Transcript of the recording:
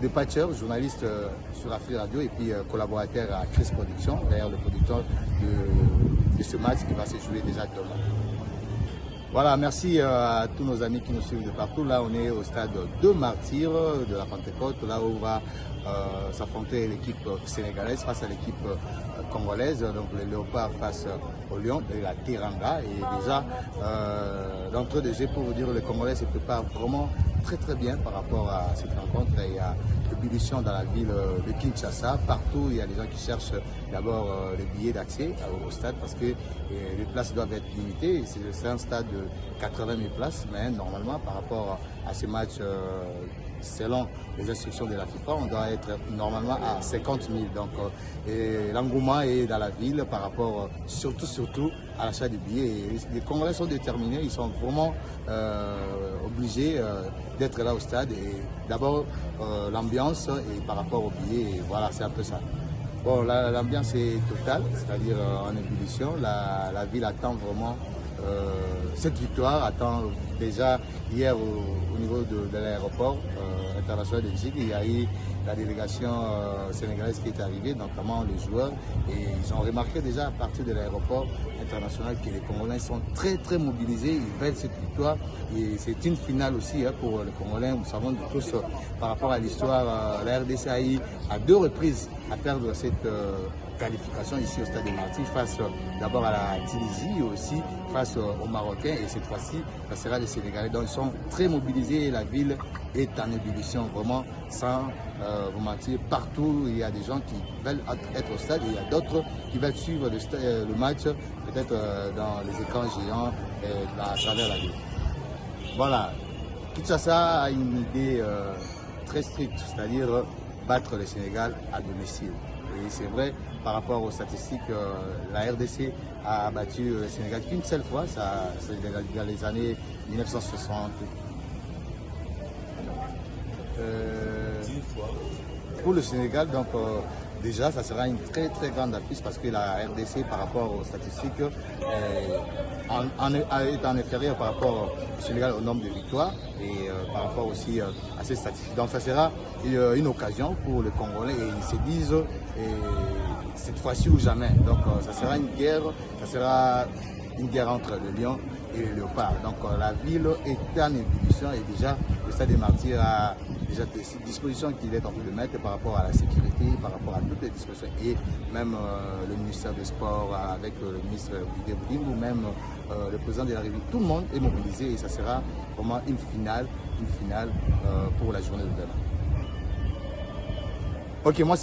dépatcheur, journaliste sur Afrique Radio et puis collaborateur à Chris Production, d'ailleurs le producteur de ce match qui va se jouer déjà demain. Voilà, merci à tous nos amis qui nous suivent de partout. Là, on est au stade de Martyrs de la Pentecôte, là où va s'affronter l'équipe sénégalaise face à l'équipe congolaise, donc les Léopards face aux Lions de la Teranga. Et déjà, d'entrée de jeu, pour vous dire, les Congolais se préparent vraiment très bien par rapport à cette rencontre. Il y a l'ébullition dans la ville de Kinshasa. Partout, il y a des gens qui cherchent d'abord les billets d'accès au stade parce que les places doivent être limitées. C'est un stade de 80 000 places, mais normalement, par rapport à ce match, selon les instructions de la FIFA, on doit être normalement à 50 000. Donc, l'engouement est dans la ville par rapport surtout à l'achat des billets. Et les Congolais sont déterminés, ils sont vraiment obligés d'être là au stade. Et d'abord, l'ambiance et par rapport aux billets, et voilà, c'est un peu ça. Bon, l'ambiance est totale, c'est-à-dire en ébullition. La ville attend vraiment cette victoire, attend déjà hier au niveau de l'aéroport international de Djig. Il y a eu la délégation sénégalaise qui est arrivée, notamment les joueurs, et ils ont remarqué déjà à partir de l'aéroport international que les Congolais sont très mobilisés, ils veulent cette victoire et c'est une finale aussi pour les Congolais. Nous savons tous par rapport à l'histoire, la RDC a eu à 2 reprises à perdre cette qualification ici au stade de Martyrs face d'abord à la Tunisie et aussi face aux Marocains, et cette fois-ci ça sera les Sénégalais. Donc ils sont très mobilisés et la ville est en ébullition vraiment sans vous mentir. Partout il y a des gens qui veulent être au stade et il y a d'autres qui veulent suivre le match peut-être dans les écrans géants à travers la ville. Voilà, Kinshasa a une idée très stricte, c'est-à-dire battre le Sénégal à domicile. Et c'est vrai, par rapport aux statistiques, la RDC a battu le Sénégal qu'une seule fois, c'est dans les années 1960. Pour le Sénégal, donc déjà, ça sera une très grande affiche parce que la RDC, par rapport aux statistiques, est en inférieur par rapport au Sénégal au nombre de victoires et par rapport aussi à ces statistiques. Donc ça sera une occasion pour les Congolais et ils se disent cette fois-ci ou jamais. Donc ça sera une guerre entre le Lion et le Léopard. Donc la ville est en ébullition et déjà le stade des Martyrs a déjà des dispositions qu'il est en train de mettre par rapport à la sécurité, par rapport à toutes les dispositions et même le ministère des Sports avec le ministre Didier ou même le président de la République. Tout le monde est mobilisé et ça sera vraiment une finale pour la journée de demain. Ok, moi